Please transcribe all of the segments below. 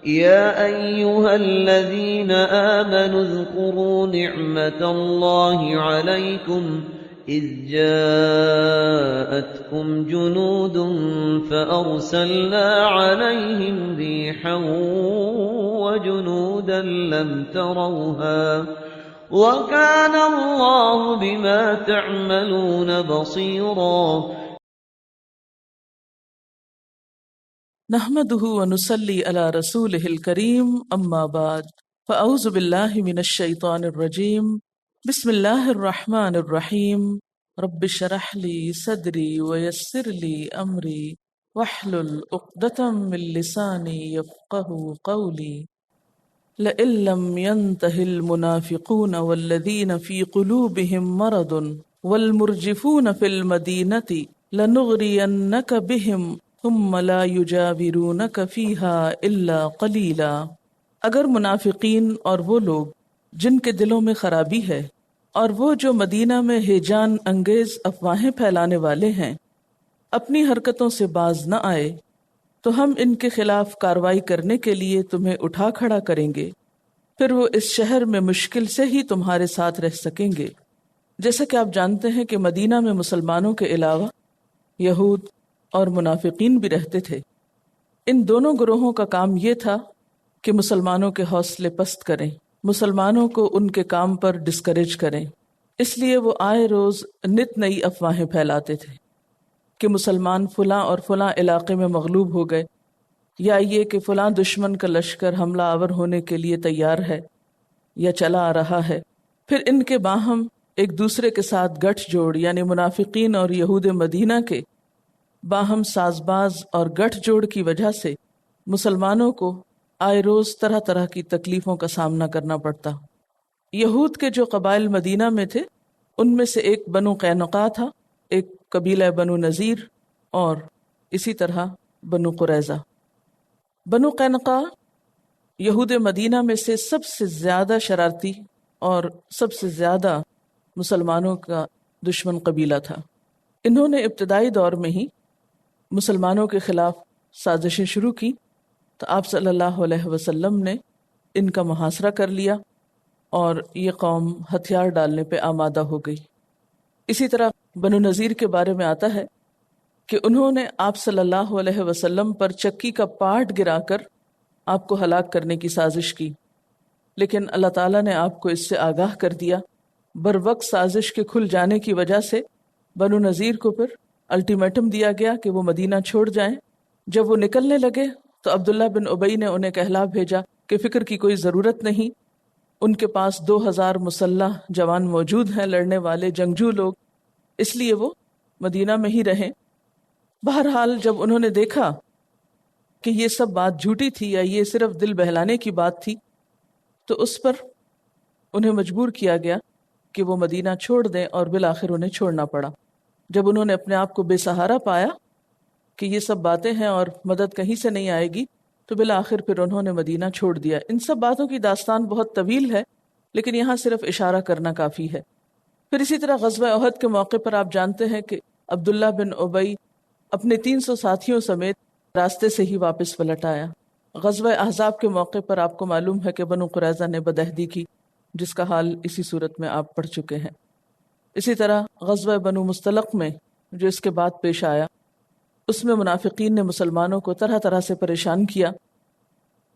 يا أيها الذين آمنوا اذكروا نعمة الله عليكم إذ جاءتكم جنود فأرسلنا عليهم ريحا وجنودا لم تروها وكان الله بما تعملون بصيرا نحمده ونصلي على رسوله الكريم اما بعد فاعوذ بالله من الشيطان الرجيم بسم الله الرحمن الرحيم رب اشرح لي صدري ويسر لي امري واحلل عقدة من لساني يفقهوا قولي لئن لم ينته المنافقون والذين في قلوبهم مرض والمرجفون في المدينة لنغرينك بهم ثم لا يجاورونك فيها الا قلیلا۔ اگر منافقین اور وہ لوگ جن کے دلوں میں خرابی ہے اور وہ جو مدینہ میں ہیجان انگیز افواہیں پھیلانے والے ہیں اپنی حرکتوں سے باز نہ آئے تو ہم ان کے خلاف کارروائی کرنے کے لیے تمہیں اٹھا کھڑا کریں گے، پھر وہ اس شہر میں مشکل سے ہی تمہارے ساتھ رہ سکیں گے۔ جیسا کہ آپ جانتے ہیں کہ مدینہ میں مسلمانوں کے علاوہ یہود اور منافقین بھی رہتے تھے۔ ان دونوں گروہوں کا کام یہ تھا کہ مسلمانوں کے حوصلے پست کریں، مسلمانوں کو ان کے کام پر ڈسکریج کریں۔ اس لیے وہ آئے روز نت نئی افواہیں پھیلاتے تھے کہ مسلمان فلاں اور فلاں علاقے میں مغلوب ہو گئے، یا یہ کہ فلاں دشمن کا لشکر حملہ آور ہونے کے لیے تیار ہے یا چلا آ رہا ہے۔ پھر ان کے باہم ایک دوسرے کے ساتھ گٹھ جوڑ، یعنی منافقین اور یہود مدینہ کے باہم ساز باز اور گٹھ جوڑ کی وجہ سے مسلمانوں کو آئے روز طرح طرح کی تکلیفوں کا سامنا کرنا پڑتا۔ یہود کے جو قبائل مدینہ میں تھے ان میں سے ایک بنو قینقاع تھا، ایک قبیلہ بنو نذیر، اور اسی طرح بنو قریظہ۔ بنو قینقاع یہود مدینہ میں سے سب سے زیادہ شرارتی اور سب سے زیادہ مسلمانوں کا دشمن قبیلہ تھا۔ انہوں نے ابتدائی دور میں ہی مسلمانوں کے خلاف سازشیں شروع کی تو آپ صلی اللہ علیہ وسلم نے ان کا محاصرہ کر لیا اور یہ قوم ہتھیار ڈالنے پہ آمادہ ہو گئی۔ اسی طرح بنو نذیر کے بارے میں آتا ہے کہ انہوں نے آپ صلی اللہ علیہ وسلم پر چکی کا پاٹ گرا کر آپ کو ہلاک کرنے کی سازش کی، لیکن اللہ تعالیٰ نے آپ کو اس سے آگاہ کر دیا۔ بروقت سازش کے کھل جانے کی وجہ سے بنو نذیر کو پھر الٹیمیٹم دیا گیا کہ وہ مدینہ چھوڑ جائیں۔ جب وہ نکلنے لگے تو عبداللہ بن ابی نے انہیں کہلا بھیجا کہ فکر کی کوئی ضرورت نہیں، ان کے پاس 2000 مسلح جوان موجود ہیں، لڑنے والے جنگجو لوگ، اس لیے وہ مدینہ میں ہی رہیں۔ بہرحال جب انہوں نے دیکھا کہ یہ سب بات جھوٹی تھی یا یہ صرف دل بہلانے کی بات تھی تو اس پر انہیں مجبور کیا گیا کہ وہ مدینہ چھوڑ دیں، اور بالآخر انہیں چھوڑنا پڑا۔ جب انہوں نے اپنے آپ کو بے سہارا پایا کہ یہ سب باتیں ہیں اور مدد کہیں سے نہیں آئے گی تو بالآخر پھر انہوں نے مدینہ چھوڑ دیا۔ ان سب باتوں کی داستان بہت طویل ہے، لیکن یہاں صرف اشارہ کرنا کافی ہے۔ پھر اسی طرح غزوہ احد کے موقع پر آپ جانتے ہیں کہ عبداللہ بن ابی اپنے 300 ساتھیوں سمیت راستے سے ہی واپس پلٹ آیا۔ غزوہ احزاب کے موقع پر آپ کو معلوم ہے کہ بنو قریظہ نے بدعہدی کی، جس کا حال اسی صورت میں آپ پڑھ چکے ہیں۔ اسی طرح غزوہ بنو مستلق میں جو اس کے بعد پیش آیا، اس میں منافقین نے مسلمانوں کو طرح طرح سے پریشان کیا۔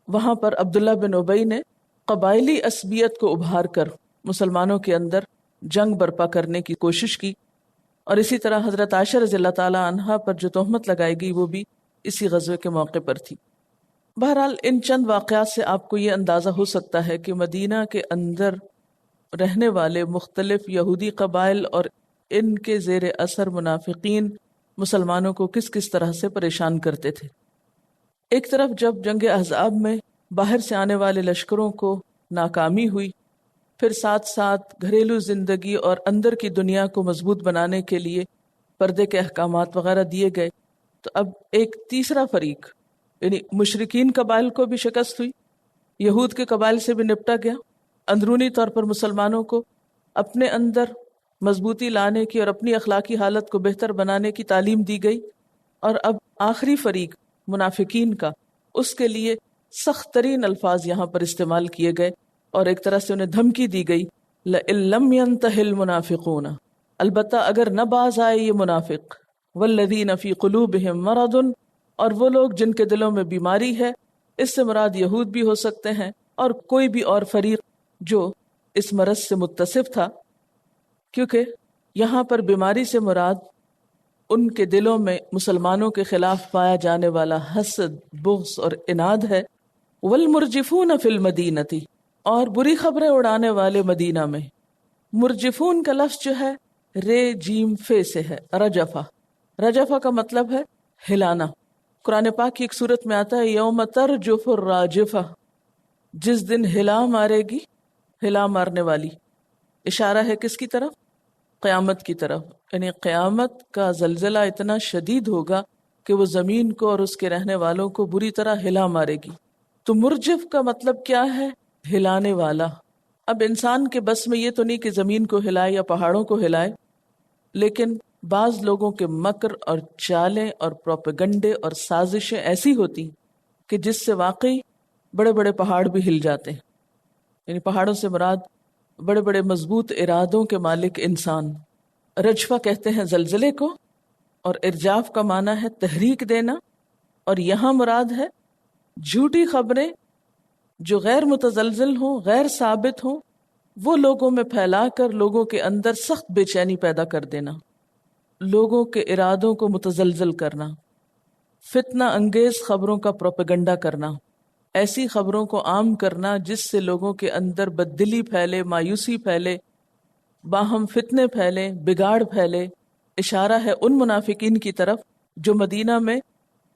وہاں پر عبداللہ بن ابی نے قبائلی عصبیت کو ابھار کر مسلمانوں کے اندر جنگ برپا کرنے کی کوشش کی، اور اسی طرح حضرت عائشہ رضی اللہ تعالی عنہا پر جو تہمت لگائی گئی وہ بھی اسی غزوے کے موقع پر تھی۔ بہرحال ان چند واقعات سے آپ کو یہ اندازہ ہو سکتا ہے کہ مدینہ کے اندر رہنے والے مختلف یہودی قبائل اور ان کے زیر اثر منافقین مسلمانوں کو کس کس طرح سے پریشان کرتے تھے۔ ایک طرف جب جنگ احزاب میں باہر سے آنے والے لشکروں کو ناکامی ہوئی، پھر ساتھ ساتھ گھریلو زندگی اور اندر کی دنیا کو مضبوط بنانے کے لیے پردے کے احکامات وغیرہ دیے گئے، تو اب ایک تیسرا فریق یعنی مشرکین قبائل کو بھی شکست ہوئی، یہود کے قبائل سے بھی نپٹا گیا، اندرونی طور پر مسلمانوں کو اپنے اندر مضبوطی لانے کی اور اپنی اخلاقی حالت کو بہتر بنانے کی تعلیم دی گئی، اور اب آخری فریق منافقین کا، اس کے لیے سخت ترین الفاظ یہاں پر استعمال کیے گئے اور ایک طرح سے انہیں دھمکی دی گئی، لَإِن لَّمْ يَنْتَهِ الْمُنَافِقُونَ، البتہ اگر نہ باز آئے یہ منافق، وَالَّذِينَ فِي قُلُوبِهِم مَرَضٌ، اور وہ لوگ جن کے دلوں میں بیماری ہے، اس سے مراد یہود بھی ہو سکتے ہیں اور کوئی بھی اور فریق جو اس مرض سے متصف تھا، کیونکہ یہاں پر بیماری سے مراد ان کے دلوں میں مسلمانوں کے خلاف پایا جانے والا حسد، بغض اور عناد ہے۔ والمرجفون فی المدینۃ، اور بری خبریں اڑانے والے مدینہ میں۔ مرجفون کا لفظ جو ہے رے جیم فے سے ہے، رجفہ۔ رجفہ کا مطلب ہے ہلانا۔ قرآن پاک کی ایک سورت میں آتا ہے یوم ترجف الراجفہ، جس دن ہلا مارے گی ہلا مارنے والی۔ اشارہ ہے کس کی طرف؟ قیامت کی طرف، یعنی قیامت کا زلزلہ اتنا شدید ہوگا کہ وہ زمین کو اور اس کے رہنے والوں کو بری طرح ہلا مارے گی۔ تو مرجف کا مطلب کیا ہے؟ ہلانے والا۔ اب انسان کے بس میں یہ تو نہیں کہ زمین کو ہلائے یا پہاڑوں کو ہلائے، لیکن بعض لوگوں کے مکر اور چالیں اور پروپیگنڈے اور سازشیں ایسی ہوتی کہ جس سے واقعی بڑے بڑے پہاڑ بھی ہل جاتے ہیں۔ یعنی پہاڑوں سے مراد بڑے بڑے مضبوط ارادوں کے مالک انسان۔ رجفہ کہتے ہیں زلزلے کو، اور ارجاف کا معنی ہے تحریک دینا، اور یہاں مراد ہے جھوٹی خبریں جو غیر متزلزل ہوں، غیر ثابت ہوں، وہ لوگوں میں پھیلا کر لوگوں کے اندر سخت بے چینی پیدا کر دینا، لوگوں کے ارادوں کو متزلزل کرنا، فتنہ انگیز خبروں کا پروپیگنڈا کرنا، ایسی خبروں کو عام کرنا جس سے لوگوں کے اندر بددلی پھیلے، مایوسی پھیلے، باہم فتنے پھیلے، بگاڑ پھیلے۔ اشارہ ہے ان منافقین کی طرف جو مدینہ میں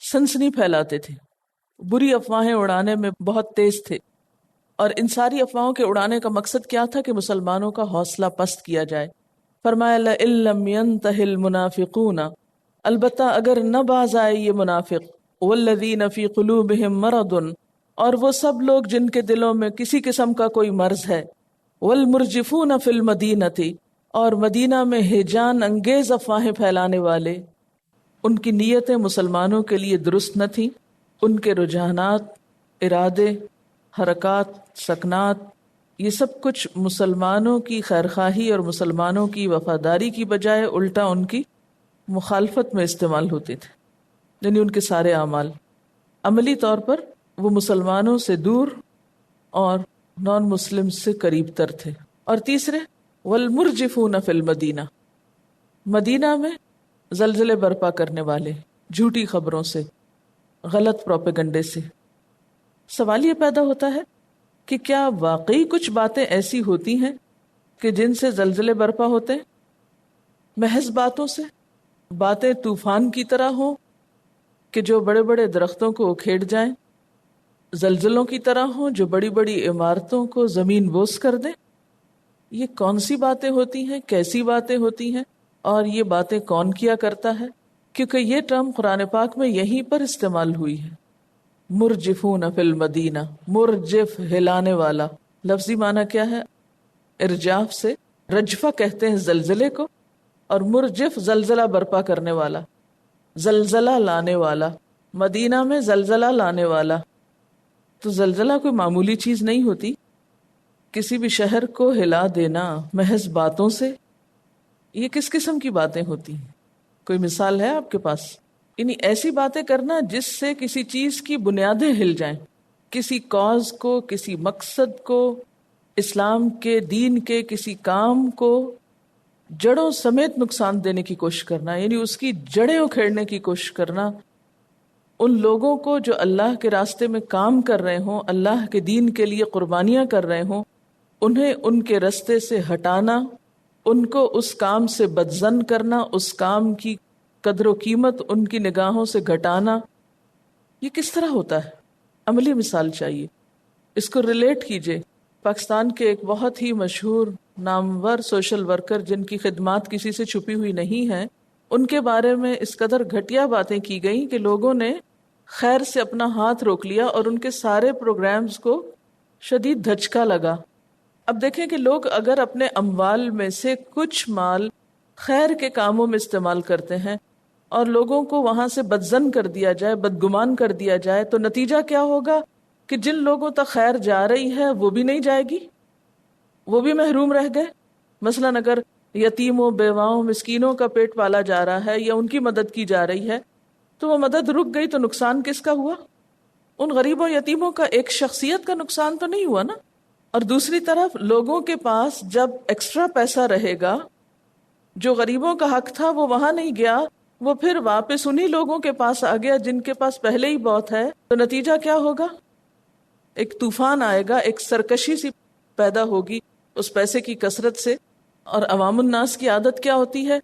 سنسنی پھیلاتے تھے، بری افواہیں اڑانے میں بہت تیز تھے، اور ان ساری افواہوں کے اڑانے کا مقصد کیا تھا کہ مسلمانوں کا حوصلہ پست کیا جائے۔ فرمایا لَإِن لَّمْ يَنْتَهِ الْمُنَافِقُونَ، البتہ اگر نہ باز آئے یہ منافق، وَالَّذِينَ فِي قُلُوبِهِم مَرَضٌ، اور وہ سب لوگ جن کے دلوں میں کسی قسم کا کوئی مرض ہے، وَالْمُرْجِفُونَ فِي الْمَدِينَةِ، اور مدینہ میں ہیجان انگیز افواہیں پھیلانے والے، ان کی نیتیں مسلمانوں کے لیے درست نہ تھیں، ان کے رجحانات، ارادے، حرکات، سکنات، یہ سب کچھ مسلمانوں کی خیرخواہی اور مسلمانوں کی وفاداری کی بجائے الٹا ان کی مخالفت میں استعمال ہوتے تھے۔ یعنی ان کے سارے اعمال عملی طور پر وہ مسلمانوں سے دور اور نان مسلم سے قریب تر تھے۔ اور تیسرے والمرجفون فی المدینہ، مدینہ میں زلزلے برپا کرنے والے، جھوٹی خبروں سے، غلط پروپیگنڈے سے۔ سوال یہ پیدا ہوتا ہے کہ کیا واقعی کچھ باتیں ایسی ہوتی ہیں کہ جن سے زلزلے برپا ہوتے ہیں؟ محض باتوں سے؟ باتیں طوفان کی طرح ہوں کہ جو بڑے بڑے درختوں کو اکھیڑ جائیں، زلزلوں کی طرح ہوں جو بڑی بڑی عمارتوں کو زمین بوس کر دیں؟ یہ کون سی باتیں ہوتی ہیں، کیسی باتیں ہوتی ہیں، اور یہ باتیں کون کیا کرتا ہے؟ کیونکہ یہ ٹرم قرآن پاک میں یہیں پر استعمال ہوئی ہے، مرجفون فی المدینہ۔ مرجف ہلانے والا، لفظی معنی کیا ہے؟ ارجاف سے رجفہ کہتے ہیں زلزلے کو، اور مرجف زلزلہ برپا کرنے والا، زلزلہ لانے والا، مدینہ میں زلزلہ لانے والا۔ تو زلزلہ کوئی معمولی چیز نہیں ہوتی، کسی بھی شہر کو ہلا دینا محض باتوں سے، یہ کس قسم کی باتیں ہوتی ہیں؟ کوئی مثال ہے آپ کے پاس؟ یعنی ایسی باتیں کرنا جس سے کسی چیز کی بنیادیں ہل جائیں، کسی کاز کو، کسی مقصد کو، اسلام کے دین کے کسی کام کو جڑوں سمیت نقصان دینے کی کوشش کرنا، یعنی اس کی جڑیں اکھیڑنے کی کوشش کرنا۔ ان لوگوں کو جو اللہ کے راستے میں کام کر رہے ہوں، اللہ کے دین کے لیے قربانیاں کر رہے ہوں، انہیں ان کے راستے سے ہٹانا، ان کو اس کام سے بدظن کرنا، اس کام کی قدر و قیمت ان کی نگاہوں سے گھٹانا، یہ کس طرح ہوتا ہے؟ عملی مثال چاہیے، اس کو ریلیٹ کیجئے۔ پاکستان کے ایک بہت ہی مشہور نامور سوشل ورکر جن کی خدمات کسی سے چھپی ہوئی نہیں ہیں، ان کے بارے میں اس قدر گھٹیا باتیں کی گئیں کہ لوگوں نے خیر سے اپنا ہاتھ روک لیا اور ان کے سارے پروگرامز کو شدید دھچکا لگا۔ اب دیکھیں کہ لوگ اگر اپنے اموال میں سے کچھ مال خیر کے کاموں میں استعمال کرتے ہیں اور لوگوں کو وہاں سے بدظن کر دیا جائے، بدگمان کر دیا جائے، تو نتیجہ کیا ہوگا؟ کہ جن لوگوں تک خیر جا رہی ہے وہ بھی نہیں جائے گی، وہ بھی محروم رہ گئے. مثلا اگر یتیموں، بیواؤں، مسکینوں کا پیٹ پالا جا رہا ہے یا ان کی مدد کی جا رہی ہے تو وہ مدد رک گئی تو نقصان کس کا ہوا؟ ان غریبوں یتیموں کا ایک شخصیت کا نقصان تو نہیں ہوا نا. اور دوسری طرف لوگوں کے پاس جب ایکسٹرا پیسہ رہے گا، جو غریبوں کا حق تھا وہ وہاں نہیں گیا، وہ پھر واپس انہی لوگوں کے پاس آ گیا جن کے پاس پہلے ہی بہت ہے، تو نتیجہ کیا ہوگا؟ ایک طوفان آئے گا، ایک سرکشی سی پیدا ہوگی اس پیسے کی کثرت سے. اور عوام الناس کی عادت کیا ہوتی ہے؟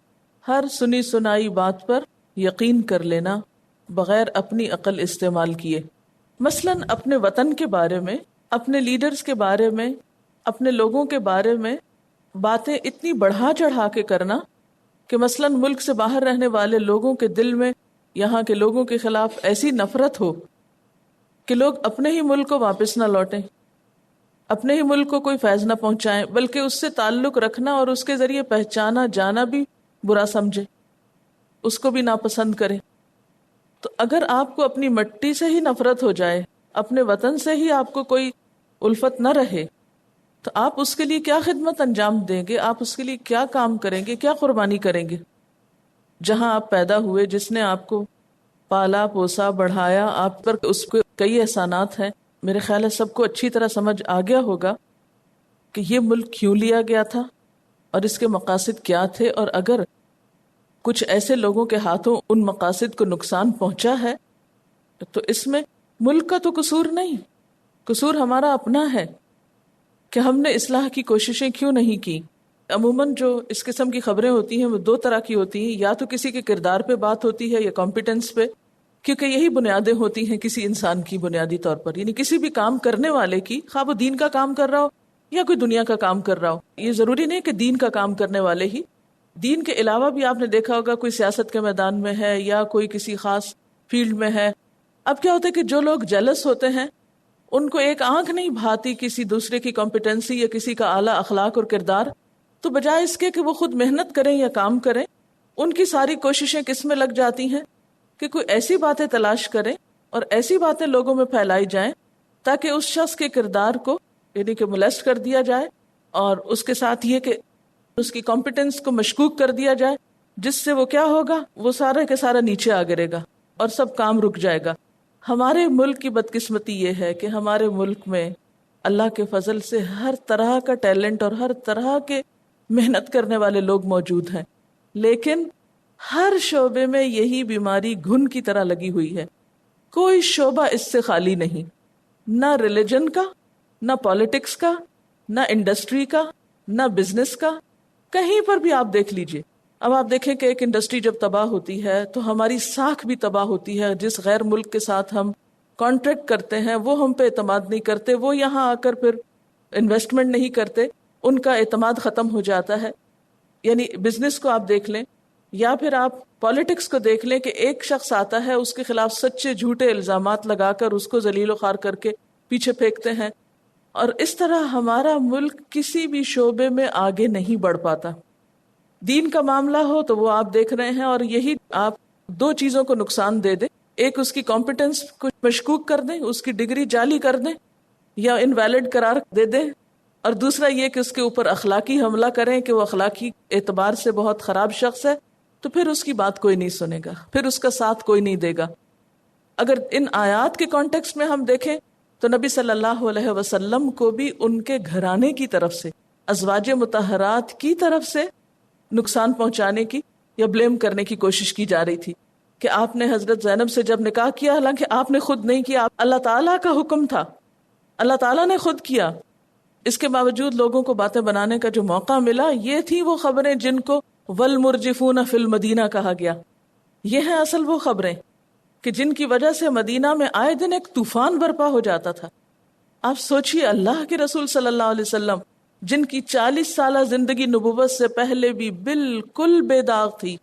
ہر سنی سنائی بات پر یقین کر لینا بغیر اپنی عقل استعمال کیے. مثلاً اپنے وطن کے بارے میں، اپنے لیڈرز کے بارے میں، اپنے لوگوں کے بارے میں باتیں اتنی بڑھا چڑھا کے کرنا کہ مثلاً ملک سے باہر رہنے والے لوگوں کے دل میں یہاں کے لوگوں کے خلاف ایسی نفرت ہو کہ لوگ اپنے ہی ملک کو واپس نہ لوٹیں، اپنے ہی ملک کو کوئی فیض نہ پہنچائیں، بلکہ اس سے تعلق رکھنا اور اس کے ذریعے پہچانا جانا بھی برا سمجھے، اس کو بھی ناپسند کرے. تو اگر آپ کو اپنی مٹی سے ہی نفرت ہو جائے، اپنے وطن سے ہی آپ کو کوئی الفت نہ رہے، تو آپ اس کے لیے کیا خدمت انجام دیں گے؟ آپ اس کے لیے کیا کام کریں گے؟ کیا قربانی کریں گے؟ جہاں آپ پیدا ہوئے، جس نے آپ کو پالا پوسا بڑھایا، آپ پر اس کو کئی احسانات ہیں. میرے خیال ہے سب کو اچھی طرح سمجھ آ گیا ہوگا کہ یہ ملک کیوں لیا گیا تھا اور اس کے مقاصد کیا تھے، اور اگر کچھ ایسے لوگوں کے ہاتھوں ان مقاصد کو نقصان پہنچا ہے تو اس میں ملک کا تو قصور نہیں، قصور ہمارا اپنا ہے کہ ہم نے اصلاح کی کوششیں کیوں نہیں کی. عموماً جو اس قسم کی خبریں ہوتی ہیں وہ دو طرح کی ہوتی ہیں، یا تو کسی کے کردار پہ بات ہوتی ہے یا کمپیٹنس پہ، کیونکہ یہی بنیادیں ہوتی ہیں کسی انسان کی بنیادی طور پر. یعنی کسی بھی کام کرنے والے کی، خواہ وہ دین کا کام کر رہا ہو یا کوئی دنیا کا کام کر رہا ہو، یہ ضروری نہیں کہ دین کا کام کرنے والے ہی، دین کے علاوہ بھی آپ نے دیکھا ہوگا کوئی سیاست کے میدان میں ہے یا کوئی کسی خاص فیلڈ میں ہے. اب کیا ہوتا ہے کہ جو لوگ جیلس ہوتے ہیں ان کو ایک آنکھ نہیں بھاتی کسی دوسرے کی کمپیٹنسی یا کسی کا اعلیٰ اخلاق اور کردار، تو بجائے اس کے کہ وہ خود محنت کریں یا کام کریں، ان کی ساری کوششیں کس میں لگ جاتی ہیں کہ کوئی ایسی باتیں تلاش کریں اور ایسی باتیں لوگوں میں پھیلائی جائیں تاکہ اس شخص کے کردار کو یعنی کہ ملیسٹ کر دیا جائے، اور اس کے ساتھ یہ کہ اس کی کمپیٹنس کو مشکوک کر دیا جائے، جس سے وہ کیا ہوگا، وہ سارا کے سارا نیچے آ گرے گا اور سب کام رک جائے گا. ہمارے ملک کی بدقسمتی یہ ہے کہ ہمارے ملک میں اللہ کے فضل سے ہر طرح کا ٹیلنٹ اور ہر طرح کے محنت کرنے والے لوگ موجود ہیں، لیکن ہر شعبے میں یہی بیماری گھن کی طرح لگی ہوئی ہے. کوئی شعبہ اس سے خالی نہیں، نہ ریلیجن کا، نہ پالیٹکس کا، نہ انڈسٹری کا، نہ بزنس کا، کہیں پر بھی آپ دیکھ لیجئے. اب آپ دیکھیں کہ ایک انڈسٹری جب تباہ ہوتی ہے تو ہماری ساکھ بھی تباہ ہوتی ہے. جس غیر ملک کے ساتھ ہم کانٹریکٹ کرتے ہیں وہ ہم پہ اعتماد نہیں کرتے، وہ یہاں آ کر پھر انویسٹمنٹ نہیں کرتے، ان کا اعتماد ختم ہو جاتا ہے. یعنی بزنس کو آپ دیکھ لیں یا پھر آپ پالیٹکس کو دیکھ لیں کہ ایک شخص آتا ہے، اس کے خلاف سچے جھوٹے الزامات لگا کر اس کو ذلیل و خوار کر کے پیچھے پھینکتے ہیں، اور اس طرح ہمارا ملک کسی بھی شعبے میں آگے نہیں بڑھ پاتا. دین کا معاملہ ہو تو وہ آپ دیکھ رہے ہیں، اور یہی آپ دو چیزوں کو نقصان دے دیں، ایک اس کی کمپیٹنس کو مشکوک کر دیں، اس کی ڈگری جعلی کر دیں یا انویلڈ قرار دے دیں، اور دوسرا یہ کہ اس کے اوپر اخلاقی حملہ کریں کہ وہ اخلاقی اعتبار سے بہت خراب شخص ہے، تو پھر اس کی بات کوئی نہیں سنے گا، پھر اس کا ساتھ کوئی نہیں دے گا. اگر ان آیات کے کانٹیکسٹ میں ہم دیکھیں تو نبی صلی اللہ علیہ وسلم کو بھی ان کے گھرانے کی طرف سے، ازواج مطہرات کی طرف سے نقصان پہنچانے کی یا بلیم کرنے کی کوشش کی جا رہی تھی کہ آپ نے حضرت زینب سے جب نکاح کیا، حالانکہ آپ نے خود نہیں کیا، اللہ تعالیٰ کا حکم تھا، اللہ تعالیٰ نے خود کیا. اس کے باوجود لوگوں کو باتیں بنانے کا جو موقع ملا، یہ تھی وہ خبریں جن کو والمرجفون فی المدینہ کہا گیا. یہ ہیں اصل وہ خبریں کہ جن کی وجہ سے مدینہ میں آئے دن ایک طوفان برپا ہو جاتا تھا. آپ سوچئے اللہ کے رسول صلی اللہ علیہ وسلم جن کی 40 سالہ زندگی نبوت سے پہلے بھی بالکل بے داغ تھی،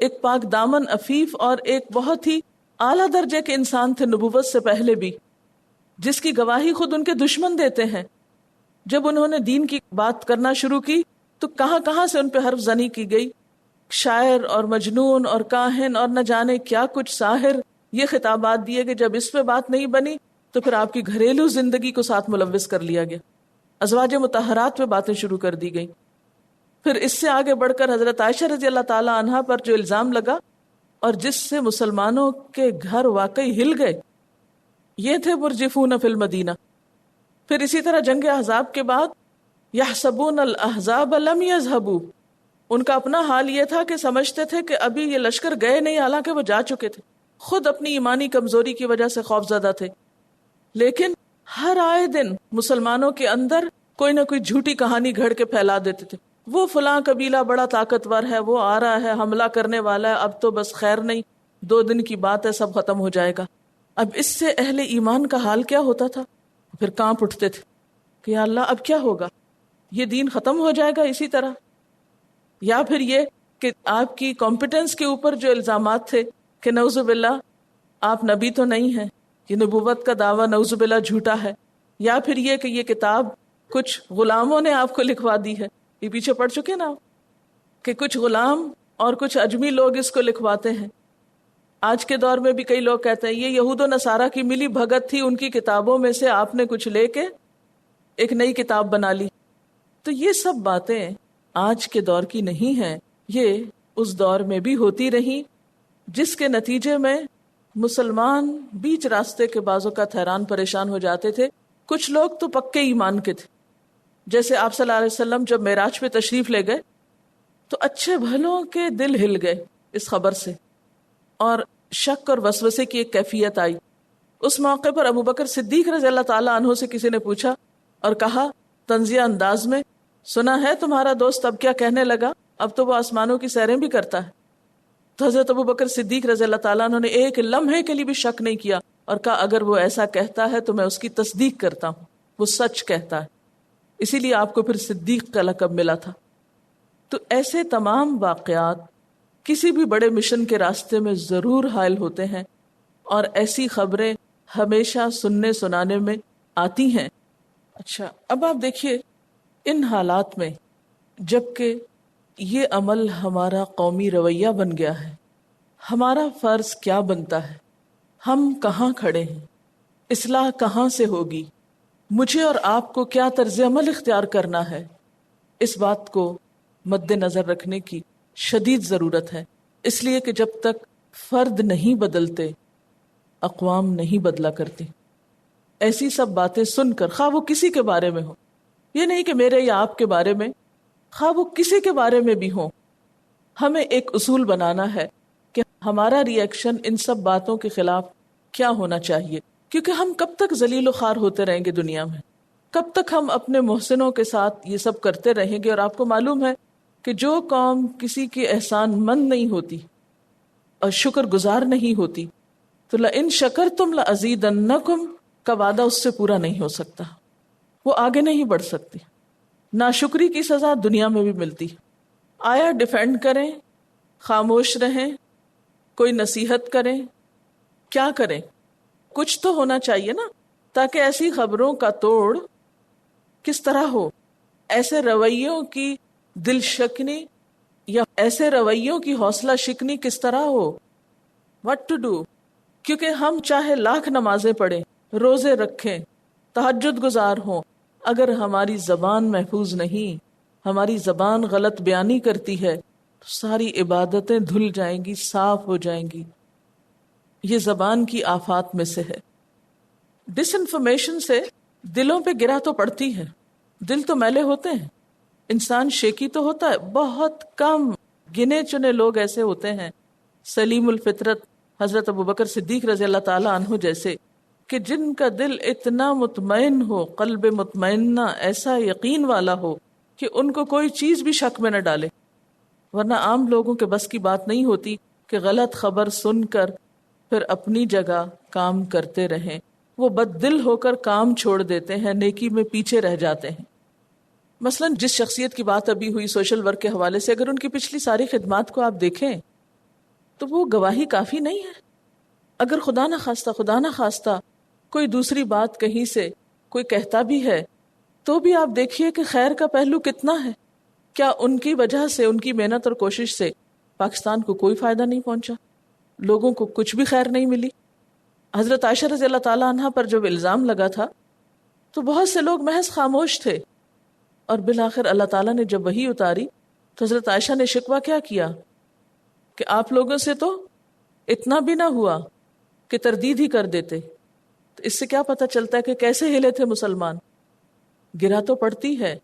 ایک پاک دامن عفیف اور ایک بہت ہی اعلیٰ درجے کے انسان تھے نبوت سے پہلے بھی، جس کی گواہی خود ان کے دشمن دیتے ہیں. جب انہوں نے دین کی بات کرنا شروع کی تو کہاں کہاں سے ان پہ حرف زنی کی گئی، شاعر اور مجنون اور کاہن اور نہ جانے کیا کچھ ساحر، یہ خطابات دیے کہ جب اس پہ بات نہیں بنی تو پھر آپ کی گھریلو زندگی کو ساتھ ملوث کر لیا گیا، ازواج مطہرات پہ باتیں شروع کر دی گئی. پھر اس سے آگے بڑھ کر حضرت عائشہ رضی اللہ تعالی عنہا پر جو الزام لگا اور جس سے مسلمانوں کے گھر واقعی ہل گئے، یہ تھے مرجفون فی المدینہ. پھر اسی طرح جنگ احزاب کے بعد یحسبون الاحزاب لم یذهبوا، ان کا اپنا حال یہ تھا کہ سمجھتے تھے کہ ابھی یہ لشکر گئے نہیں، حالانکہ وہ جا چکے تھے. خود اپنی ایمانی کمزوری کی وجہ سے خوف زدہ تھے، لیکن ہر آئے دن مسلمانوں کے اندر کوئی نہ کوئی جھوٹی کہانی گھڑ کے پھیلا دیتے تھے. وہ فلاں قبیلہ بڑا طاقتور ہے، وہ آ رہا ہے، حملہ کرنے والا ہے، اب تو بس خیر نہیں، 2 دن کی بات ہے، سب ختم ہو جائے گا. اب اس سے اہل ایمان کا حال کیا ہوتا تھا؟ پھر کانپ اٹھتے تھے کہ یا اللہ اب کیا ہوگا، یہ دین ختم ہو جائے گا اسی طرح. یا پھر یہ کہ آپ کی کمپیٹنس کے اوپر جو الزامات تھے کہ نعوذ باللہ آپ نبی تو نہیں ہیں، یہ نبوت کا دعویٰ نعوذ باللہ جھوٹا ہے. یا پھر یہ کہ یہ کتاب کچھ غلاموں نے آپ کو لکھوا دی ہے، یہ پیچھے پڑ چکے نا کہ کچھ غلام اور کچھ اجمی لوگ اس کو لکھواتے ہیں. آج کے دور میں بھی کئی لوگ کہتے ہیں یہ یہود و نصارہ کی ملی بھگت تھی، ان کی کتابوں میں سے آپ نے کچھ لے کے ایک نئی کتاب بنا لی. تو یہ سب باتیں آج کے دور کی نہیں ہیں، یہ اس دور میں بھی ہوتی رہیں، جس کے نتیجے میں مسلمان بیچ راستے کے بعض اوقات حیران پریشان ہو جاتے تھے. کچھ لوگ تو پکے ایمان کے تھے، جیسے آپ صلی اللہ علیہ وسلم جب معراج پہ تشریف لے گئے تو اچھے بھلوں کے دل ہل گئے اس خبر سے، اور شک اور وسوسے کی ایک کیفیت آئی. اس موقع پر ابو بکر صدیق رضی اللہ تعالی عنہ سے کسی نے پوچھا اور کہا طنزیہ انداز میں، سنا ہے تمہارا دوست اب کیا کہنے لگا، اب تو وہ آسمانوں کی سیریں بھی کرتا ہے. تو حضرت ابو بکر صدیق رضی اللہ تعالیٰ عنہ نے ایک لمحے کے لیے بھی شک نہیں کیا اور کہا اگر وہ ایسا کہتا ہے تو میں اس کی تصدیق کرتا ہوں، وہ سچ کہتا ہے. اسی لیے آپ کو پھر صدیق کا لقب ملا تھا. تو ایسے تمام واقعات کسی بھی بڑے مشن کے راستے میں ضرور حائل ہوتے ہیں، اور ایسی خبریں ہمیشہ سننے سنانے میں آتی ہیں. اچھا اب آپ دیکھیے ان حالات میں جبکہ یہ عمل ہمارا قومی رویہ بن گیا ہے، ہمارا فرض کیا بنتا ہے، ہم کہاں کھڑے ہیں، اصلاح کہاں سے ہوگی، مجھے اور آپ کو کیا طرز عمل اختیار کرنا ہے، اس بات کو مد نظر رکھنے کی شدید ضرورت ہے. اس لیے کہ جب تک فرد نہیں بدلتے اقوام نہیں بدلا کرتی. ایسی سب باتیں سن کر خواہ وہ کسی کے بارے میں ہو، یہ نہیں کہ میرے یا آپ کے بارے میں، خواہ وہ کسی کے بارے میں بھی ہو، ہمیں ایک اصول بنانا ہے کہ ہمارا ری ایکشن ان سب باتوں کے خلاف کیا ہونا چاہیے. کیونکہ ہم کب تک ذلیل و خوار ہوتے رہیں گے دنیا میں، کب تک ہم اپنے محسنوں کے ساتھ یہ سب کرتے رہیں گے. اور آپ کو معلوم ہے کہ جو قوم کسی کی احسان مند نہیں ہوتی اور شکر گزار نہیں ہوتی تو لئن شکرتم لازیدنکم کا وعدہ اس سے پورا نہیں ہو سکتا، وہ آگے نہیں بڑھ سکتی. ناشکری کی سزا دنیا میں بھی ملتی. آیا ڈیفینڈ کریں، خاموش رہیں، کوئی نصیحت کریں، کیا کریں؟ کچھ تو ہونا چاہیے نا، تاکہ ایسی خبروں کا توڑ کس طرح ہو، ایسے رویوں کی دل شکنی یا ایسے رویوں کی حوصلہ شکنی کس طرح ہو، what to do. کیونکہ ہم چاہے لاکھ نمازیں پڑھیں، روزے رکھیں، تہجد گزار ہوں، اگر ہماری زبان محفوظ نہیں، ہماری زبان غلط بیانی کرتی ہے تو ساری عبادتیں دھل جائیں گی، صاف ہو جائیں گی. یہ زبان کی آفات میں سے ہے. ڈس انفارمیشن سے دلوں پہ گرا تو پڑتی ہے، دل تو میلے ہوتے ہیں، انسان شیکی تو ہوتا ہے. بہت کم گنے چنے لوگ ایسے ہوتے ہیں سلیم الفطرت حضرت ابوبکر صدیق رضی اللہ تعالی عنہ جیسے، کہ جن کا دل اتنا مطمئن ہو، قلب مطمئنہ ایسا یقین والا ہو کہ ان کو کوئی چیز بھی شک میں نہ ڈالے. ورنہ عام لوگوں کے بس کی بات نہیں ہوتی کہ غلط خبر سن کر پھر اپنی جگہ کام کرتے رہیں. وہ بد دل ہو کر کام چھوڑ دیتے ہیں، نیکی میں پیچھے رہ جاتے ہیں. مثلا جس شخصیت کی بات ابھی ہوئی سوشل ورک کے حوالے سے، اگر ان کی پچھلی ساری خدمات کو آپ دیکھیں تو وہ گواہی کافی نہیں ہے. اگر خدا نہ خواستہ کوئی دوسری بات کہیں سے کوئی کہتا بھی ہے تو بھی آپ دیکھیے کہ خیر کا پہلو کتنا ہے. کیا ان کی وجہ سے، ان کی محنت اور کوشش سے پاکستان کو کوئی فائدہ نہیں پہنچا، لوگوں کو کچھ بھی خیر نہیں ملی؟ حضرت عائشہ رضی اللہ تعالیٰ عنہ پر جب الزام لگا تھا تو بہت سے لوگ محض خاموش تھے، اور بالآخر اللہ تعالیٰ نے جب وحی اتاری تو حضرت عائشہ نے شکوہ کیا کیا کہ آپ لوگوں سے تو اتنا بھی نہ ہوا کہ تردید ہی کر دیتے. تو اس سے کیا پتہ چلتا ہے کہ کیسے ہلے تھے مسلمان. گرا تو پڑتی ہے،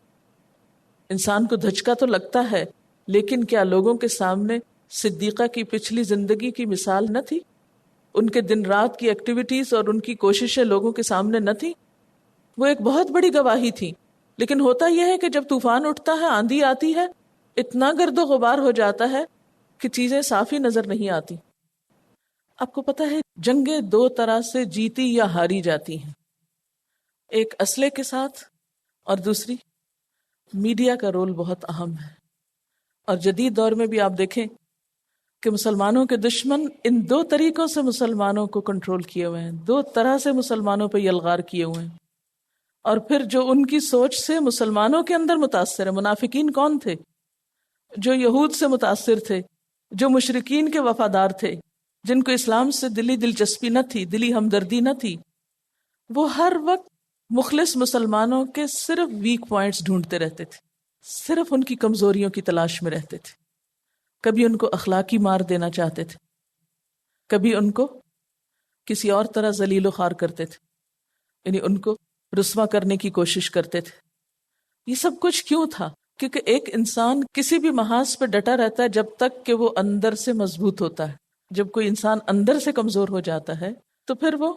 انسان کو دھچکا تو لگتا ہے، لیکن کیا لوگوں کے سامنے صدیقہ کی پچھلی زندگی کی مثال نہ تھی؟ ان کے دن رات کی ایکٹیویٹیز اور ان کی کوششیں لوگوں کے سامنے نہ تھی؟ وہ ایک بہت بڑی گواہی تھی. لیکن ہوتا یہ ہے کہ جب طوفان اٹھتا ہے، آندھی آتی ہے، اتنا گرد و غبار ہو جاتا ہے کہ چیزیں صاف ہی نظر نہیں آتی. آپ کو پتہ ہے جنگیں دو طرح سے جیتی یا ہاری جاتی ہیں، ایک اسلحے کے ساتھ اور دوسری میڈیا کا رول بہت اہم ہے. اور جدید دور میں بھی آپ دیکھیں کہ مسلمانوں کے دشمن ان دو طریقوں سے مسلمانوں کو کنٹرول کیے ہوئے ہیں، دو طرح سے مسلمانوں پہ یلغار کیے ہوئے ہیں. اور پھر جو ان کی سوچ سے مسلمانوں کے اندر متاثر ہے. منافقین کون تھے؟ جو یہود سے متاثر تھے، جو مشرکین کے وفادار تھے، جن کو اسلام سے دلی دلچسپی نہ تھی، دلی ہمدردی نہ تھی. وہ ہر وقت مخلص مسلمانوں کے صرف ویک پوائنٹس ڈھونڈتے رہتے تھے، صرف ان کی کمزوریوں کی تلاش میں رہتے تھے. کبھی ان کو اخلاقی مار دینا چاہتے تھے، کبھی ان کو کسی اور طرح ذلیل و خوار کرتے تھے، یعنی ان کو رسوا کرنے کی کوشش کرتے تھے. یہ سب کچھ کیوں تھا؟ کیونکہ ایک انسان کسی بھی محاذ پہ ڈٹا رہتا ہے جب تک کہ وہ اندر سے مضبوط ہوتا ہے. جب کوئی انسان اندر سے کمزور ہو جاتا ہے تو پھر وہ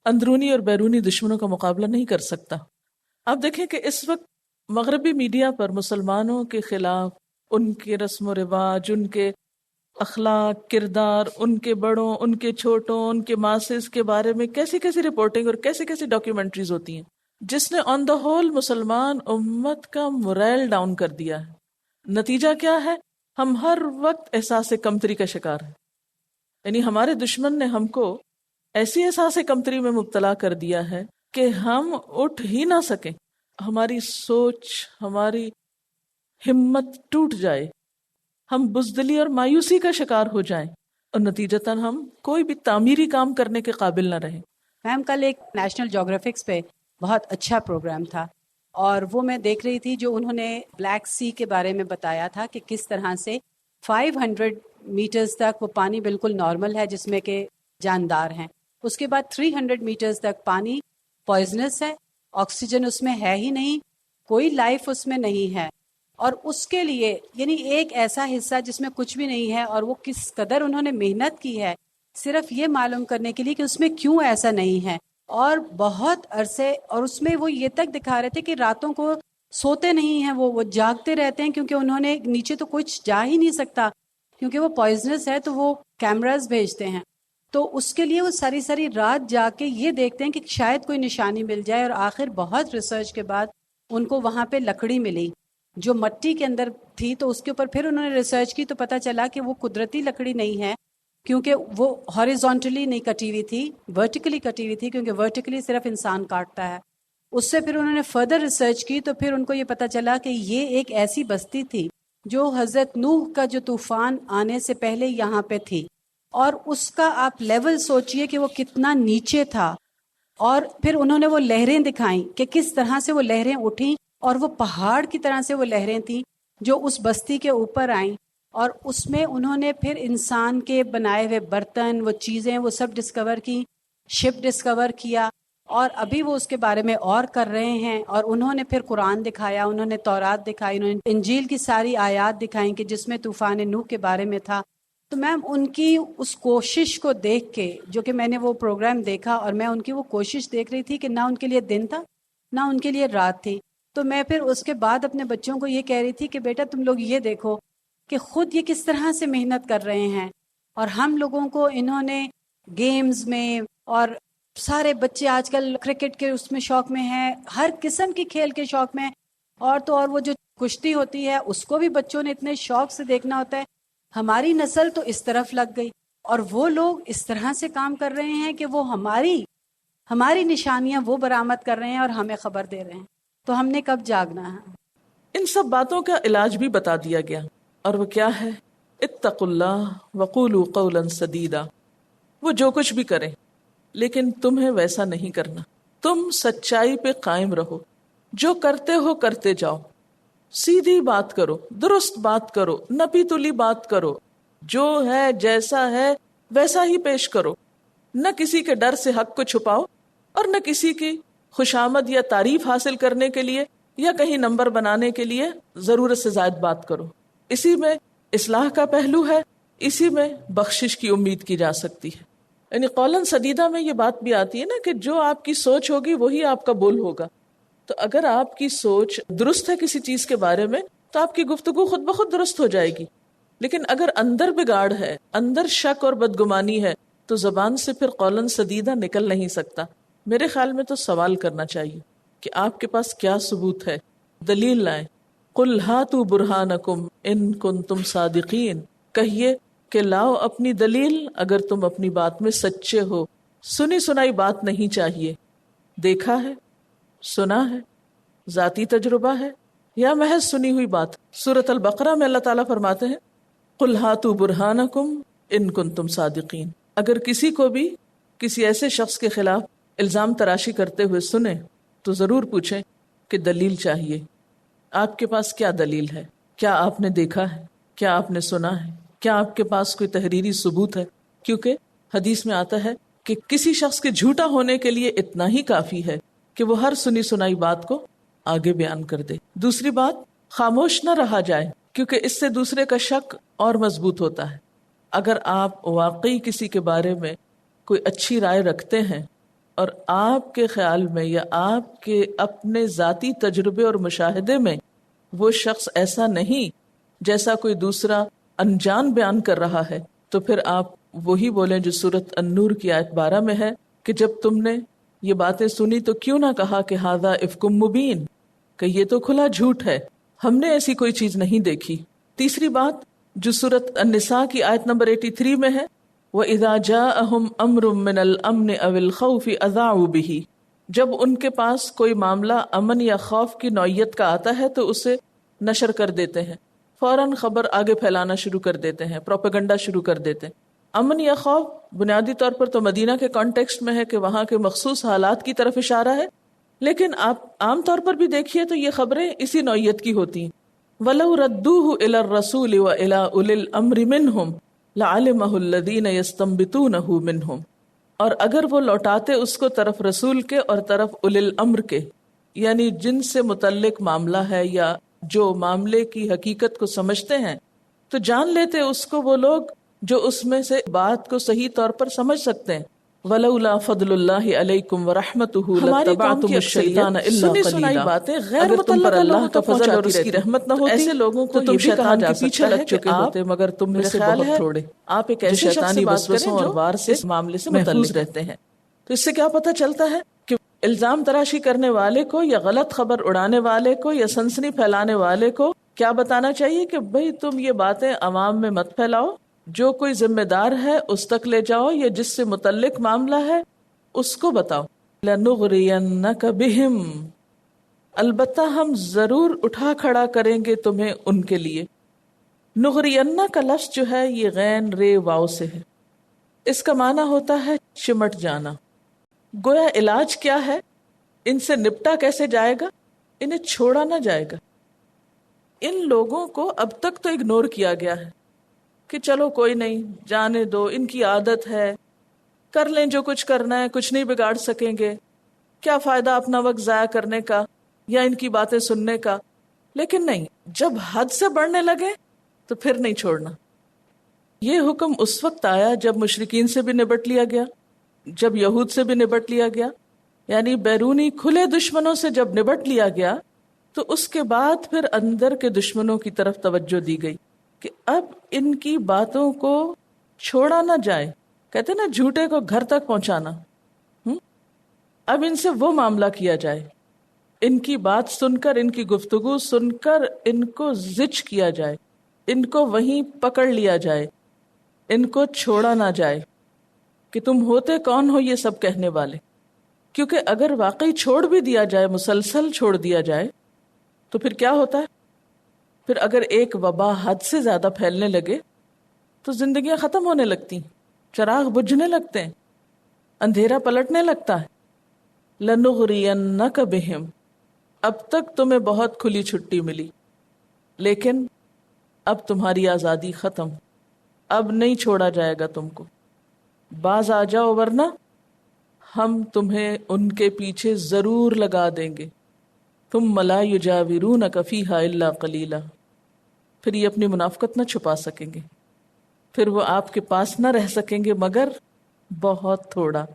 اندرونی اور بیرونی دشمنوں کا مقابلہ نہیں کر سکتا. آپ دیکھیں کہ اس وقت مغربی میڈیا پر مسلمانوں کے خلاف ان کے رسم و رواج، ان کے اخلاق، کردار، ان کے بڑوں، ان کے چھوٹوں، ان کے ماسز کے بارے میں کیسی کیسی رپورٹنگ اور کیسی کیسی ڈاکیومنٹریز ہوتی ہیں، جس نے آن دا ہول مسلمان امت کا موریل ڈاؤن کر دیا ہے. نتیجہ کیا ہے؟ ہم ہر وقت احساس کمتری کا شکار ہیں. یعنی ہمارے دشمن نے ہم کو ایسی احساس کمتری میں مبتلا کر دیا ہے کہ ہم اٹھ ہی نہ سکیں، ہماری سوچ، ہماری ہمت ٹوٹ جائے، ہم بزدلی اور مایوسی کا شکار ہو جائیں، اور نتیجتاً ہم کوئی بھی تعمیری کام کرنے کے قابل نہ رہیں. میم کل ایک نیشنل جیوگرافکس پہ بہت اچھا پروگرام تھا، اور وہ میں دیکھ رہی تھی جو انہوں نے بلیک سی کے بارے میں بتایا تھا کہ کس طرح سے 500 میٹرز تک وہ پانی بالکل نارمل ہے جس میں کہ جاندار ہیں، اس کے بعد 300 میٹرز تک پانی پوائزنس ہے، آکسیجن اس میں ہے ہی نہیں، کوئی لائف اس میں نہیں ہے. اور اس کے لیے یعنی ایک ایسا حصہ جس میں کچھ بھی نہیں ہے، اور وہ کس قدر انہوں نے محنت کی ہے صرف یہ معلوم کرنے کے لیے کہ اس میں کیوں ایسا نہیں ہے. اور بہت عرصے، اور اس میں وہ یہ تک دکھا رہے تھے کہ راتوں کو سوتے نہیں ہیں، وہ جاگتے رہتے ہیں، کیونکہ انہوں نے نیچے تو کچھ جا ہی نہیں سکتا کیونکہ وہ پوائزنس ہے. تو وہ کیمراز بھیجتے ہیں، تو اس کے لیے وہ ساری رات جا کے یہ دیکھتے ہیں کہ شاید کوئی نشانی مل جائے. اور آخر بہت ریسرچ کے بعد ان کو وہاں پہ لکڑی ملی جو مٹی کے اندر تھی، تو اس کے اوپر پھر انہوں نے ریسرچ کی تو پتا چلا کہ وہ قدرتی لکڑی نہیں ہے، کیونکہ وہ ہاریزونٹلی نہیں کٹی ہوئی تھی، ورٹیکلی کٹی ہوئی تھی، کیونکہ ورٹیکلی صرف انسان کاٹتا ہے. اس سے پھر انہوں نے فردر ریسرچ کی تو پھر ان کو یہ پتا چلا کہ یہ ایک ایسی بستی تھی جو حضرت نوح کا جو طوفان آنے سے پہلے یہاں پہ تھی، اور اس کا آپ لیول سوچئے کہ وہ کتنا نیچے تھا. اور پھر انہوں نے وہ لہریں دکھائیں کہ کس طرح سے وہ لہریں اٹھیں، اور وہ پہاڑ کی طرح سے وہ لہریں تھیں جو اس بستی کے اوپر آئیں. اور اس میں انہوں نے پھر انسان کے بنائے ہوئے برتن، وہ چیزیں، وہ سب ڈسکور کی، شپ ڈسکور کیا، اور ابھی وہ اس کے بارے میں اور کر رہے ہیں. اور انہوں نے پھر قرآن دکھایا، انہوں نے تورات دکھائی، انہوں نے انجیل کی ساری آیات دکھائیں کہ جس میں طوفان نوح کے بارے میں تھا. تو میم ان کی اس کوشش کو دیکھ کے، جو کہ میں نے وہ پروگرام دیکھا اور میں ان کی وہ کوشش دیکھ رہی تھی کہ نہ ان کے لیے دن تھا نہ ان کے لیے رات تھی. تو میں پھر اس کے بعد اپنے بچوں کو یہ کہہ رہی تھی کہ بیٹا تم لوگ یہ دیکھو کہ خود یہ کس طرح سے محنت کر رہے ہیں، اور ہم لوگوں کو انہوں نے گیمز میں، اور سارے بچے آج کل کرکٹ کے اس میں شوق میں ہیں، ہر قسم کی کھیل کے شوق میں، اور تو اور وہ جو کشتی ہوتی ہے اس کو بھی بچوں نے اتنے شوق سے دیکھنا ہوتا ہے. ہماری نسل تو اس طرف لگ گئی، اور وہ لوگ اس طرح سے کام کر رہے ہیں کہ وہ ہماری نشانیاں وہ برآمد کر رہے ہیں اور ہمیں خبر دے رہے ہیں. تو ہم نے کب جاگنا ہے؟ ان سب باتوں کا علاج بھی بتا دیا گیا، اور وہ کیا ہے؟ اتقوا اللہ وقولوا قولا سدیدا. وہ جو کچھ بھی کریں، لیکن تمہیں ویسا نہیں کرنا. تم سچائی پہ قائم رہو، جو کرتے ہو کرتے جاؤ، سیدھی بات کرو، درست بات کرو، نپی تلی بات کرو، جو ہے جیسا ہے ویسا ہی پیش کرو. نہ کسی کے ڈر سے حق کو چھپاؤ اور نہ کسی کی خوشامد یا تعریف حاصل کرنے کے لیے یا کہیں نمبر بنانے کے لیے ضرورت سے زائد بات کرو. اسی میں اصلاح کا پہلو ہے، اسی میں بخشش کی امید کی جا سکتی ہے. یعنی قولاً سدیدہ میں یہ بات بھی آتی ہے نا کہ جو آپ کی سوچ ہوگی وہی آپ کا بول ہوگا. تو اگر آپ کی سوچ درست ہے کسی چیز کے بارے میں تو آپ کی گفتگو خود بخود درست ہو جائے گی. لیکن اگر اندر بگاڑ ہے، اندر شک اور بدگمانی ہے، تو زبان سے پھر قولاً سدیدہ نکل نہیں سکتا. میرے خیال میں تو سوال کرنا چاہیے کہ آپ کے پاس کیا ثبوت ہے، دلیل لائیں. قل ہاتوا برہانکم ان کنتم صادقین، کہیے کہ لاؤ اپنی دلیل اگر تم اپنی بات میں سچے ہو. سنی سنائی بات نہیں چاہیے، دیکھا ہے، سنا ہے، ذاتی تجربہ ہے یا محض سنی ہوئی بات. سورۃ البقرہ میں اللہ تعالیٰ فرماتے ہیں قل ہاتوا برہانکم ان کنتم صادقین. اگر کسی کو بھی کسی ایسے شخص کے خلاف الزام تراشی کرتے ہوئے سنیں تو ضرور پوچھیں کہ دلیل چاہیے. آپ کے پاس کیا دلیل ہے؟ کیا آپ نے دیکھا ہے؟ کیا آپ نے سنا ہے؟ کیا آپ کے پاس کوئی تحریری ثبوت ہے؟ کیونکہ حدیث میں آتا ہے کہ کسی شخص کے جھوٹا ہونے کے لیے اتنا ہی کافی ہے کہ وہ ہر سنی سنائی بات کو آگے بیان کر دے. دوسری بات، خاموش نہ رہا جائے کیونکہ اس سے دوسرے کا شک اور مضبوط ہوتا ہے. اگر آپ واقعی کسی کے بارے میں کوئی اچھی رائے رکھتے ہیں اور آپ کے خیال میں یا آپ کے اپنے ذاتی تجربے اور مشاہدے میں وہ شخص ایسا نہیں جیسا کوئی دوسرا انجان بیان کر رہا ہے، تو پھر آپ وہی بولیں جو سورۃ النور کی آیت 12 میں ہے کہ جب تم نے یہ باتیں سنی تو کیوں نہ کہا کہ ھذا افک مبین، کہ یہ تو کھلا جھوٹ ہے، ہم نے ایسی کوئی چیز نہیں دیکھی. تیسری بات جو سورۃ النساء کی آیت نمبر 83 میں ہے وَإِذَا جَاءَهُمْ أَمْرٌ مِّنَ الْأَمْنِ أَوِ الْخَوْفِ أَذَاعُوا بِهِ، جب ان کے پاس کوئی معاملہ امن یا خوف کی نوعیت کا آتا ہے تو اسے نشر کر دیتے ہیں، فوراً خبر آگے پھیلانا شروع کر دیتے ہیں، پروپیگنڈا شروع کر دیتے ہیں. امن یا خوف بنیادی طور پر تو مدینہ کے کانٹیکسٹ میں ہے کہ وہاں کے مخصوص حالات کی طرف اشارہ ہے، لیکن آپ عام طور پر بھی دیکھیے تو یہ خبریں اسی نوعیت کی ہوتی ہیں. وَلَوْ رَدُّوهُ إِلَى الرَّسُولِ وَإِلَى أُولِي الْأَمْرِ مِنْهُمْ لَعَلِمَهُ الَّذِينَ يَسْتَنبِطُونَهُ مِنْهُمْ، اور اگر وہ لوٹاتے اس کو طرف رسول کے اور طرف اولی الامر کے، یعنی جن سے متعلق معاملہ ہے یا جو معاملے کی حقیقت کو سمجھتے ہیں، تو جان لیتے اس کو وہ لوگ جو اس میں سے بات کو صحیح طور پر سمجھ سکتے ہیں. وَلَوْلَا فَضْلُ اللَّهِ عَلَيْكُمْ وَرَحْمَتُهُ لَاتَّبَعْتُمُ الشَّيْطَانَ إِلَّا قَلِيلًا. سنائی باتیں غیر متعلقہ لوگوں کا فضل اور اس کی رحمت نہ ہوتی، ایسے لوگوں کو یہ بھی کہا جا سکتا ہے کہ آپ مگر تم میں سے بہت تھوڑے، آپ ایک ایسے شیطانی وسوسوں اور وار سے اس معاملے سے محفوظ رہتے ہیں. تو اس سے کیا پتہ چلتا ہے کہ الزام تراشی کرنے والے کو یا غلط خبر اڑانے والے کو یا سنسنی پھیلانے والے کو کیا بتانا چاہیے کہ بھئی تم یہ باتیں عوام میں مت پھیلاؤ، جو کوئی ذمہ دار ہے اس تک لے جاؤ یا جس سے متعلق معاملہ ہے اس کو بتاؤ. لَنُغْرِيَنَّكَ بِهِمْ، البتہ ہم ضرور اٹھا کھڑا کریں گے تمہیں ان کے لیے. نغرینا کا لفظ جو ہے یہ غین رے واو سے ہے، اس کا معنی ہوتا ہے چمٹ جانا. گویا علاج کیا ہے، ان سے نپٹا کیسے جائے گا، انہیں چھوڑا نہ جائے گا. ان لوگوں کو اب تک تو اگنور کیا گیا ہے کہ چلو کوئی نہیں، جانے دو، ان کی عادت ہے، کر لیں جو کچھ کرنا ہے، کچھ نہیں بگاڑ سکیں گے، کیا فائدہ اپنا وقت ضائع کرنے کا یا ان کی باتیں سننے کا. لیکن نہیں، جب حد سے بڑھنے لگے تو پھر نہیں چھوڑنا. یہ حکم اس وقت آیا جب مشرکین سے بھی نبٹ لیا گیا، جب یہود سے بھی نبٹ لیا گیا، یعنی بیرونی کھلے دشمنوں سے جب نبٹ لیا گیا تو اس کے بعد پھر اندر کے دشمنوں کی طرف توجہ دی گئی کہ اب ان کی باتوں کو چھوڑا نہ جائے. کہتے نا جھوٹے کو گھر تک پہنچانا، اب ان سے وہ معاملہ کیا جائے، ان کی بات سن کر، ان کی گفتگو سن کر ان کو زچ کیا جائے، ان کو وہیں پکڑ لیا جائے، ان کو چھوڑا نہ جائے کہ تم ہوتے کون ہو یہ سب کہنے والے. کیونکہ اگر واقعی چھوڑ بھی دیا جائے، مسلسل چھوڑ دیا جائے تو پھر کیا ہوتا ہے، پھر اگر ایک وبا حد سے زیادہ پھیلنے لگے تو زندگیاں ختم ہونے لگتی، چراغ بجھنے لگتے ہیں. اندھیرا پلٹنے لگتا ہے. لَنُغْرِيَنَّكَ بِهِمْ، اب تک تمہیں بہت کھلی چھٹی ملی، لیکن اب تمہاری آزادی ختم، اب نہیں چھوڑا جائے گا تم کو. باز آ جاؤ ورنہ ہم تمہیں ان کے پیچھے ضرور لگا دیں گے. ثُمَّ لَا يُجَاوِرُونَكَ فِيهَا إِلَّا قَلِيلًا، پھر یہ اپنی منافقت نہ چھپا سکیں گے، پھر وہ آپ کے پاس نہ رہ سکیں گے مگر بہت تھوڑا.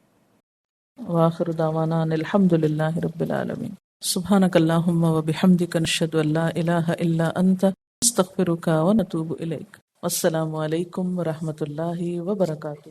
وآخر دعوانا ان الحمد للہ رب العالمین. سبحانک اللہم وبحمدک، نشہد ان لا الہ الا انت، نستغفرک ونتوب الیک. السلام علیکم ورحمۃ اللہ وبرکاتہ.